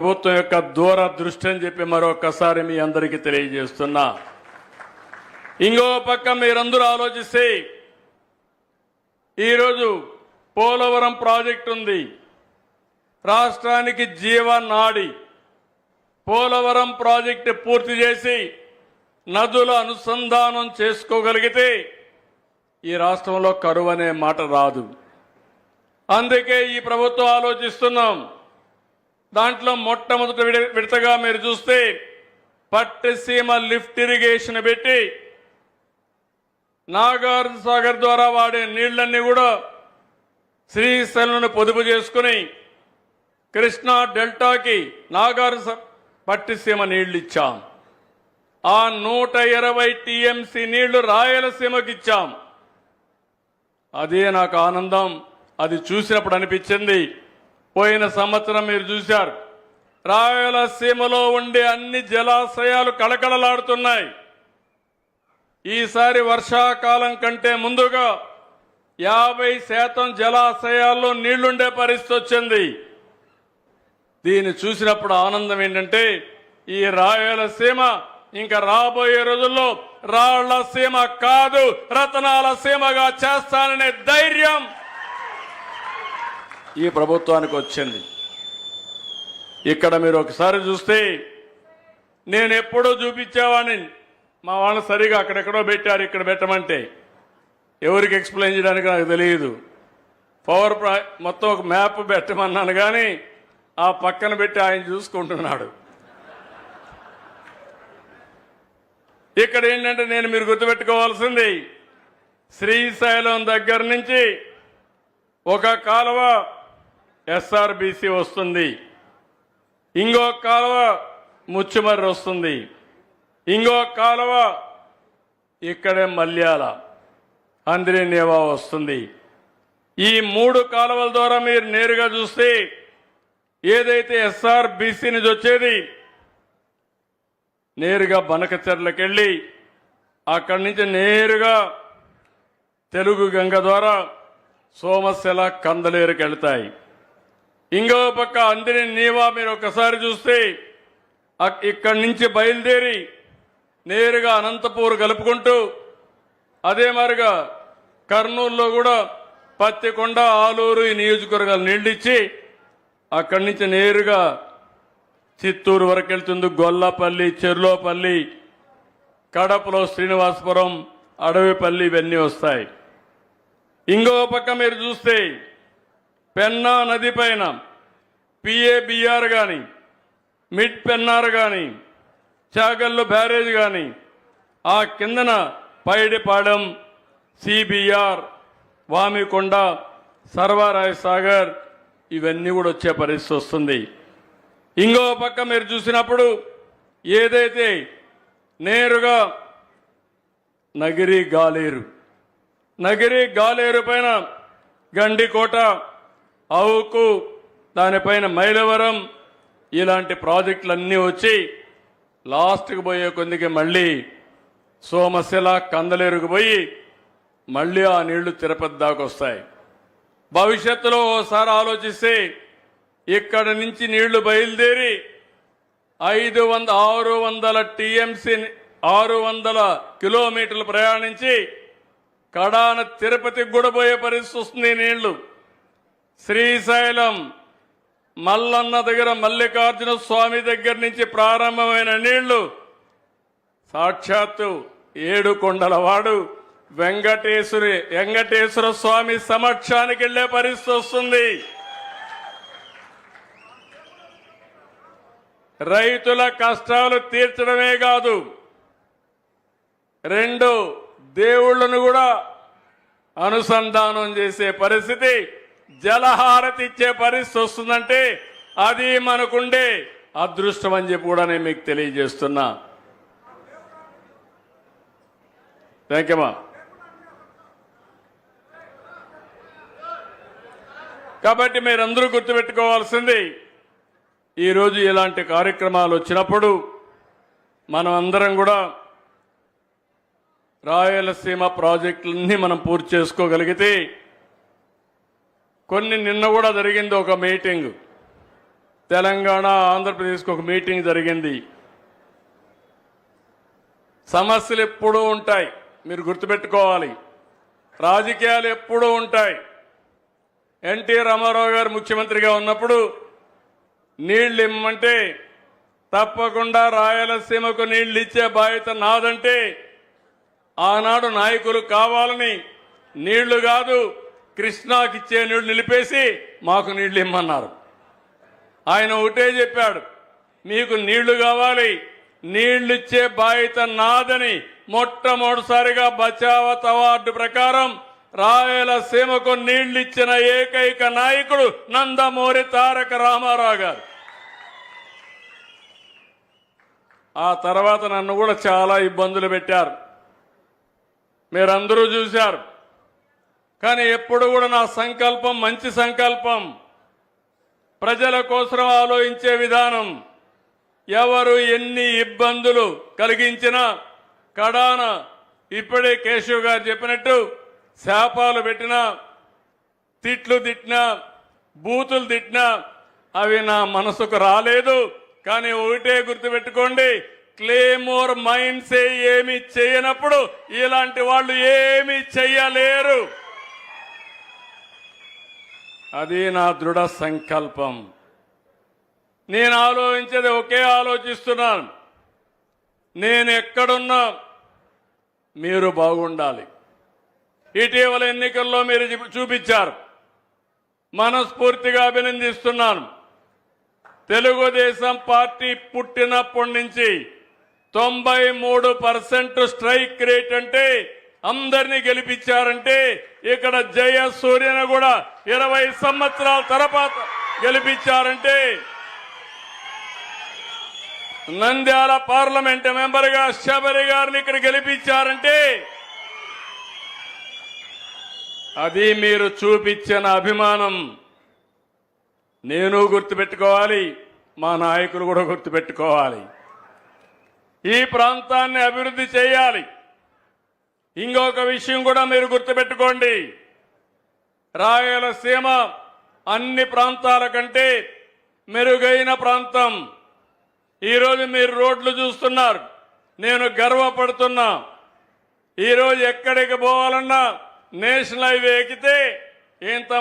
ప్రభుత్వం యొక్క దూరదృష్టి అని చెప్పి మరొకసారి మీ అందరికీ తెలియజేస్తున్నా. ఇంకో పక్క మీరందరూ ఆలోచిస్తే ఈరోజు పోలవరం ప్రాజెక్టు ఉంది, రాష్ట్రానికి జీవనాడి. పోలవరం ప్రాజెక్టు పూర్తి చేసి నదుల అనుసంధానం చేసుకోగలిగితే ఈ రాష్ట్రంలో కరువు అనే మాట రాదు. అందుకే ఈ ప్రభుత్వం ఆలోచిస్తున్నాం. దాంట్లో మొట్టమొదటి విడతగా మీరు చూస్తే పట్టిసీమ లిఫ్ట్ ఇరిగేషన్ పెట్టి నాగార్జున సాగర్ ద్వారా వాడే నీళ్లన్నీ కూడా శ్రీశైలంను పొదుపు చేసుకుని కృష్ణా డెల్టాకి నాగార్జున పట్టిసీమ నీళ్లు ఇచ్చాం. ఆ 120 టీఎంసీ నీళ్లు రాయలసీమకి ఇచ్చాం. అదే నాకు ఆనందం. అది చూసినప్పుడు అనిపించింది, పోయిన సంవత్సరం మీరు చూశారు, రాయలసీమలో ఉండే అన్ని జలాశయాలు కళకళలాడుతున్నాయి. ఈసారి వర్షాకాలం కంటే ముందుగా 50% జలాశయాల్లో నీళ్లుండే పరిస్థితి వచ్చింది. దీన్ని చూసినప్పుడు ఆనందం ఏంటంటే ఈ రాయలసీమ ఇంకా రాబోయే రోజుల్లో రాళ్ల సీమ కాదు, రతనాల సీమగా చేస్తాననే ధైర్యం ఈ ప్రభుత్వానికి వచ్చింది. ఇక్కడ మీరు ఒకసారి చూస్తే నేను ఎప్పుడూ చూపించేవాడిని, మా వాళ్ళు సరిగా అక్కడెక్కడో పెట్టారు, ఇక్కడ పెట్టమంటే ఎవరికి ఎక్స్ప్లెయిన్ చేయడానికి నాకు తెలియదు. మొత్తం ఒక మ్యాప్ పెట్టమన్నాను కానీ ఆ పక్కన పెట్టి ఆయన చూసుకుంటున్నాడు. ఇక్కడ ఏంటంటే నేను మీరు గుర్తుపెట్టుకోవాల్సింది, శ్రీశైలం దగ్గర నుంచి ఒక కాలువ ఎస్ఆర్బిసి వస్తుంది, ఇంకో కాలువ ముచ్చుమర్రి వస్తుంది, ఇంకో కాలువ ఇక్కడే మల్యాల అంద్రినేవా వస్తుంది. ఈ 3 కాలువల ద్వారా మీరు నేరుగా చూస్తే ఏదైతే ఎస్ఆర్బిసి నుంచి వచ్చేది నేరుగా బనకచెర్లకు వెళ్ళి అక్కడి నుంచి నేరుగా తెలుగు గంగ ద్వారా సోమశిల కందలేరుకి వెళ్తాయి. ఇంకో పక్క అంద్రినేవా మీరు ఒకసారి చూస్తే ఇక్కడి నుంచి బయలుదేరి నేరుగా అనంతపూర్ కలుపుకుంటూ అదే మరిగా కర్నూలులో కూడా పత్తికొండ, ఆలూరు ఈ నియోజకవర్గాలు నీళ్ళిచ్చి అక్కడి నుంచి నేరుగా చిత్తూరు వరకు వెళ్తుంది. గొల్లపల్లి, చెర్లోపల్లి, కడపలో శ్రీనివాసపురం, అడవిపల్లి ఇవన్నీ వస్తాయి. ఇంకో పక్క మీరు చూస్తే పెన్నా నది పైన పిఏబిఆర్ కానీ, మిడ్ పెన్నార్ కానీ, చాగల్లు బ్యారేజ్ కానీ, ఆ కిందన పైడిపాడెం, సిబిఆర్, వామికొండ, సర్వరాయ సాగర్ ఇవన్నీ కూడా వచ్చే పరిస్థితి వస్తుంది. ఇంకో పక్క మీరు చూసినప్పుడు ఏదైతే నేరుగా నగిరి గాలేరు పైన గండికోట, అవుకు, దానిపైన మైలవరం ఇలాంటి ప్రాజెక్టులన్నీ వచ్చి లాస్ట్కి పోయే కొద్దికి మళ్ళీ సోమశిల కందలేరుకు పోయి మళ్ళీ ఆ నీళ్లు తిరుపతి దాకా వస్తాయి. భవిష్యత్తులో ఓసారి ఆలోచిస్తే ఇక్కడి నుంచి నీళ్లు బయలుదేరి 600 టీఎంసీ 600 కిలోమీటర్లు ప్రయాణించి కడాన తిరుపతికి కూడా పోయే పరిస్థితి వస్తుంది. నీళ్లు శ్రీశైలం మల్లన్న దగ్గర మల్లికార్జున స్వామి దగ్గర నుంచి ప్రారంభమైన నీళ్లు సాక్షాత్తు 7 కొండలవాడు వెంకటేశ్వర స్వామి సమక్షానికి వెళ్లే పరిస్థితి వస్తుంది. రైతుల కష్టాలు తీర్చడమే కాదు, 2 దేవుళ్లను కూడా అనుసంధానం చేసే పరిస్థితి, జలహారతి ఇచ్చే పరిస్థితి వస్తుందంటే అది మనకుండే అదృష్టం అని చెప్పి కూడా నేను మీకు తెలియజేస్తున్నా. థ్యాంక్ యూ మా. కాబట్టి మీరందరూ గుర్తుపెట్టుకోవాల్సింది, ఈరోజు ఇలాంటి కార్యక్రమాలు వచ్చినప్పుడు మనం అందరం కూడా రాయలసీమ ప్రాజెక్టులన్నీ మనం పూర్తి చేసుకోగలిగితే, నిన్న కూడా జరిగింది ఒక మీటింగ్, తెలంగాణ ఆంధ్రప్రదేశ్కి ఒక మీటింగ్ జరిగింది. సమస్యలు ఎప్పుడూ ఉంటాయి, మీరు గుర్తుపెట్టుకోవాలి. రాజకీయాలు ఎప్పుడూ ఉంటాయి. ఎన్టీ రామారావు గారు ముఖ్యమంత్రిగా ఉన్నప్పుడు నీళ్లు ఇమ్మంటే తప్పకుండా రాయలసీమకు నీళ్లు ఇచ్చే బాధ్యత నాదంటే ఆనాడు నాయకులు కావాలని నీళ్లు కాదు కృష్ణాకి ఇచ్చే నీళ్లు నిలిపేసి మాకు నీళ్లు ఇమ్మన్నారు. ఆయన ఒకటే చెప్పాడు, మీకు నీళ్లు కావాలి, నీళ్లు ఇచ్చే బాధ్యత నాదని మొట్టమొదటిసారిగా బచావత్ అవార్డు ప్రకారం రాయలసీమకు నీళ్లు ఇచ్చిన ఏకైక నాయకుడు నందమూరి తారక రామారావు గారు. ఆ తర్వాత నన్ను కూడా చాలా ఇబ్బందులు పెట్టారు, మీరందరూ చూశారు. కానీ ఎప్పుడు కూడా నా సంకల్పం మంచి సంకల్పం, ప్రజల కోసం ఆలోచించే విధానం. ఎవరు ఎన్ని ఇబ్బందులు కలిగించినా కడాన ఇప్పుడే కేశవ్ గారు చెప్పినట్టు శాపాలు పెట్టినా, తిట్లు తిట్టినా, బూతులు తిట్టినా అవి నా మనసుకు రాలేదు. కానీ ఒకటే గుర్తుపెట్టుకోండి, క్లేమోర్ మైండ్సే ఏమి చేయనప్పుడు ఇలాంటి వాళ్ళు ఏమి చెయ్యలేరు. అది నా దృఢ సంకల్పం. నేను ఆలోచించేది ఒకే ఆలోచిస్తున్నాను, నేను ఎక్కడున్నా మీరు బాగుండాలి. ఇటీవల ఎన్నికల్లో మీరు చూపించారు, మనస్ఫూర్తిగా అభినందిస్తున్నాను. తెలుగుదేశం పార్టీ పుట్టినప్పటి నుంచి 93% స్ట్రైక్ రేట్ అంటే అందరినీ గెలిపించారంటే ఇక్కడ జయసూర్యను కూడా 20 సంవత్సరాల తర్వాత గెలిపించారంటే, నంద్యాల పార్లమెంట్ మెంబర్గా శబరి గారిని ఇక్కడ గెలిపించారంటే అది మీరు చూపించిన అభిమానం. నేను గుర్తుపెట్టుకోవాలి, మా నాయకులు కూడా గుర్తుపెట్టుకోవాలి. ఈ ప్రాంతాన్ని అభివృద్ధి చేయాలి. ఇంకొక విషయం కూడా మీరు గుర్తుపెట్టుకోండి, రాయలసీమ అన్ని ప్రాంతాల కంటే మెరుగైన ప్రాంతం. ఈరోజు మీరు రోడ్లు చూస్తున్నారు, నేను గర్వపడుతున్నా. ఈరోజు ఎక్కడికి పోవాలన్నా నేషనల్ హైవే ఎక్కితే ఎంత